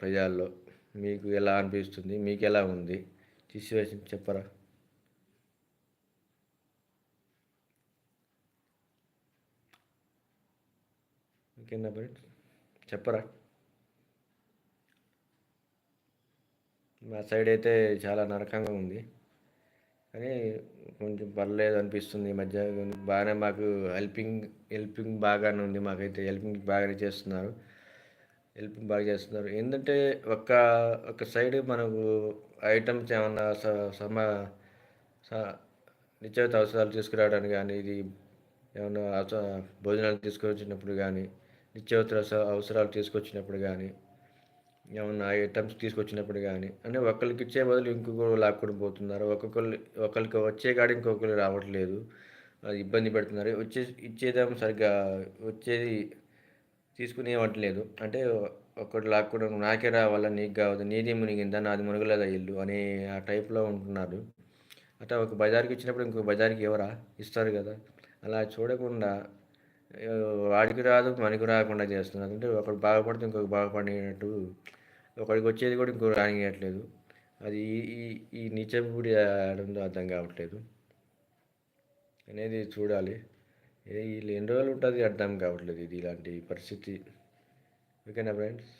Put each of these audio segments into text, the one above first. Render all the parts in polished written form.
ప్రజల్లో. మీకు ఎలా అనిపిస్తుంది? మీకు ఎలా ఉంది సిచ్యువేషన్ చెప్పరా? ఇంకేనా ఫ్రెండ్స్ చెప్పరా? మా సైడ్ అయితే చాలా నరకంగా ఉంది, కానీ కొంచెం పర్లేదు అనిపిస్తుంది ఈ మధ్య. బాగానే మాకు హెల్పింగ్ బాగానే ఉంది. మాకైతే హెల్పింగ్ బాగానే చేస్తున్నారు. హెల్పింగ్ బాగా చేస్తున్నారు. ఏంటంటే ఒక ఒక సైడ్ మనకు ఐటమ్స్ ఏమన్నా సమ స నిత్యావసర అవసరాలు తీసుకురావడానికి కానీ, ఇది ఏమన్నా భోజనాలు తీసుకొచ్చినప్పుడు కానీ, నిత్యావసర అవసరాలు తీసుకొచ్చినప్పుడు కానీ, ఏమన్నా ఐటమ్స్ తీసుకొచ్చినప్పుడు కానీ అంటే ఒకరికి ఇచ్చే బదులు ఇంకొకరు లాక్కొని పోతున్నారు. ఒకరికి వచ్చే కాడ ఇంకొకరు రావట్లేదు. అది ఇబ్బంది పెడుతున్నారు. ఇచ్చేదేమో సరిగ్గా వచ్చేది తీసుకుని ఇవ్వట్లేదు. అంటే ఒకటి లాక్కోవడం, నాకే రావాలా నీకు కావద్దు, నీది మునిగిందా నాది మునగలేదా ఇల్లు అనే ఆ టైప్లో ఉంటున్నారు. అట్లా ఒక బజార్కి ఇచ్చినప్పుడు ఇంకో బజార్కి ఎవరా ఇస్తారు కదా. అలా చూడకుండా వాడికి రాదు మనకి రాకుండా చేస్తున్నారు. అంటే ఒకడు బాగుపడితే ఇంకొక బాగుపడినట్టు, ఒకడికి వచ్చేది కూడా ఇంకో రానియట్లేదు. అది ఈ ఈ ఈ నీచబుడి ఆడందో అర్థం కావట్లేదు అనేది చూడాలి. వీళ్ళు ఎన్ని రోజులు ఉంటుంది అర్థం కావట్లేదు ఇది ఇలాంటి పరిస్థితి. ఓకేనా ఫ్రెండ్స్?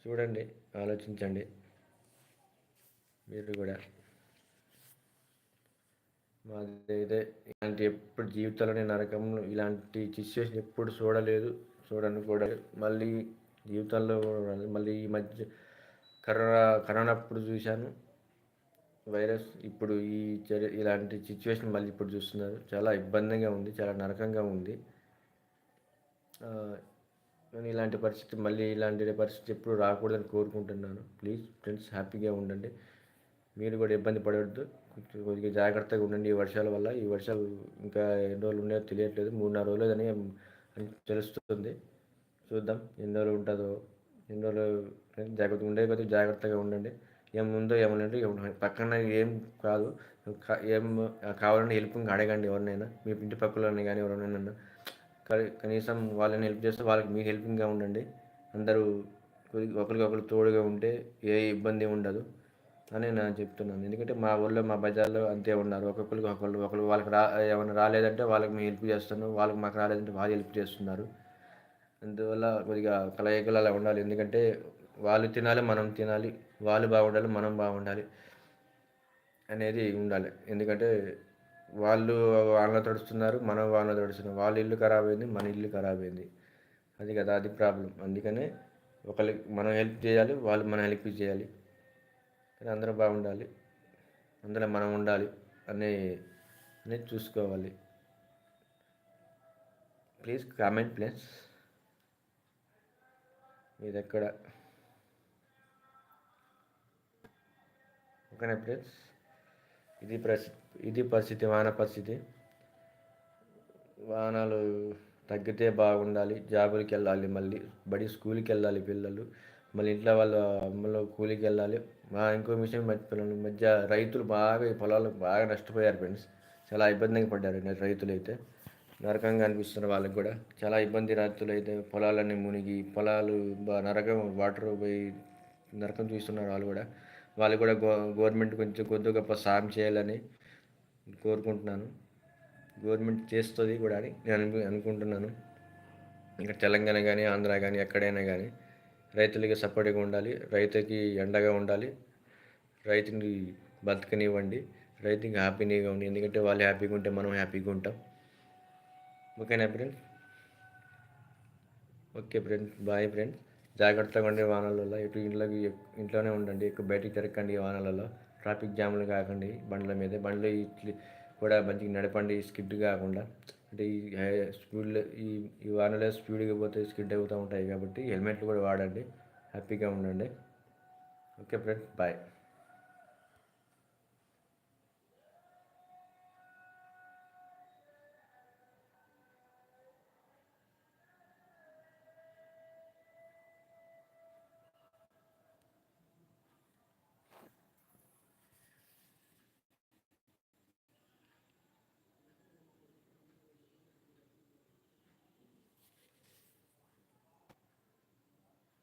చూడండి, ఆలోచించండి మీరు కూడా. మాదైతే ఇలాంటి ఎప్పుడు జీవితంలోనే నరకంలో ఇలాంటి సిచ్యువేషన్ ఎప్పుడు చూడలేదు, చూడను కూడా. మళ్ళీ జీవితంలో మళ్ళీ ఈ మధ్య కరోనా అప్పుడు చూశాను వైరస్. ఇప్పుడు ఇలాంటి సిచ్యువేషన్ మళ్ళీ ఇప్పుడు చూస్తున్నారు. చాలా ఇబ్బందిగా ఉంది, చాలా నరకంగా ఉంది. కానీ ఇలాంటి పరిస్థితి ఎప్పుడు రాకూడదని కోరుకుంటున్నాను. ప్లీజ్ ఫ్రెండ్స్, హ్యాపీగా ఉండండి. మీరు కూడా ఇబ్బంది పడవద్దు. కొద్దిగా జాగ్రత్తగా ఉండండి ఈ వర్షాల వల్ల. ఈ వర్షాలు ఇంకా ఎన్ని రోజులు ఉన్నాయో తెలియట్లేదు. 3-4 రోజులు అని తెలుస్తుంది. చూద్దాం ఎన్ని రోజులు ఉంటుందో. ఎన్ని రోజులు జాగ్రత్తగా ఉండే కొద్దిగా జాగ్రత్తగా ఉండండి. ఏముందో ఏమనండి, పక్కన ఏం కాదు, ఏం కావాలంటే హెల్పింగ్ అడగండి ఎవరినైనా, మీ ఇంటి పక్కలని కానీ ఎవరినైనా. కనీసం వాళ్ళని హెల్ప్ చేస్తే వాళ్ళకి మీరు హెల్పింగ్గా ఉండండి. అందరూ ఒకరికొకరు తోడుగా ఉంటే ఏ ఇబ్బంది ఉండదు అని నేను చెప్తున్నాను. ఎందుకంటే మా ఊళ్ళో మా బజార్లో అంతే ఉన్నారు. ఒకరు వాళ్ళకి ఏమైనా రాలేదంటే వాళ్ళకి మేము హెల్ప్ చేస్తున్నాం, వాళ్ళకి మాకు రాలేదంటే వాళ్ళు హెల్ప్ చేస్తున్నారు. అందువల్ల కొద్దిగా కలయికలు అలా ఉండాలి. ఎందుకంటే వాళ్ళు తినాలి, మనం తినాలి, వాళ్ళు బాగుండాలి, మనం బాగుండాలి అనేది ఉండాలి. ఎందుకంటే వాళ్ళు వాళ్ళ తడుస్తున్నారు, మనం వాళ్ళ తడుస్తున్నాం. వాళ్ళ ఇల్లు ఖరాబ్ అయింది, మన ఇల్లు ఖరాబ్ అయింది. అది కదా, అది ప్రాబ్లం. అందుకనే ఒకరికి మనం హెల్ప్ చేయాలి, వాళ్ళు మనం హెల్ప్ చేయాలి. కానీ అందరూ బాగుండాలి, అందులో మనం ఉండాలి అనేది చూసుకోవాలి. Please comment please. ఇది ఎక్కడ ఓకేనా ఫ్రెండ్స్? ఇది పరిస్థితి, వాన పరిస్థితి. వాహనాలు తగ్గితే బాగుండాలి. జాబులకి వెళ్ళాలి, మళ్ళీ స్కూల్కి వెళ్ళాలి పిల్లలు, మళ్ళీ ఇంట్లో వాళ్ళ అమ్మలు కూలికి వెళ్ళాలి. ఇంకో విషయం మర్చిపోయాను, మధ్య రైతులు బాగా ఈ పొలాలు బాగా నష్టపోయారు ఫ్రెండ్స్. చాలా ఇబ్బందిగా పడ్డారు రైతులు అయితే. నరకంగా అనిపిస్తున్నారు వాళ్ళకి కూడా. చాలా ఇబ్బంది. రైతులు అయితే పొలాలన్నీ మునిగి, పొలాలు నరకం, వాటర్ పోయి నరకం చూస్తున్నారు వాళ్ళు కూడా గవర్నమెంట్ కొంచెం కొద్ది గొప్ప సాయం చేయాలని కోరుకుంటున్నాను. గవర్నమెంట్ చేస్తుంది కూడా అని నేను అనుకుంటున్నాను. ఇంకా తెలంగాణ కానీ, ఆంధ్ర కానీ, ఎక్కడైనా కానీ రైతులకి సపోర్ట్గా ఉండాలి, రైతుకి ఎండగా ఉండాలి, రైతుని బతకనివ్వండి, రైతుకి హ్యాపీగా ఉండి. ఎందుకంటే వాళ్ళు హ్యాపీగా ఉంటే మనం హ్యాపీగా ఉంటాం. ఓకేనా friends? Okay friends, bye friends. జాగ్రత్తగా ఉండే వాహనాలలో ఇంట్లోనే ఉండండి, ఎక్కువ బయటికి తిరగకండి. వాహనాలలో ట్రాఫిక్ జామ్లు కాకండి, బండ్లు కూడా మంచిగా నడపండి, స్కిడ్ కాకుండా. అంటే స్పీడ్లో ఈ వాహనాలు స్పీడ్గా పోతే స్కిడ్ అవుతూ ఉంటాయి కాబట్టి హెల్మెట్లు కూడా వాడండి. హ్యాపీగా ఉండండి. Okay friends, bye.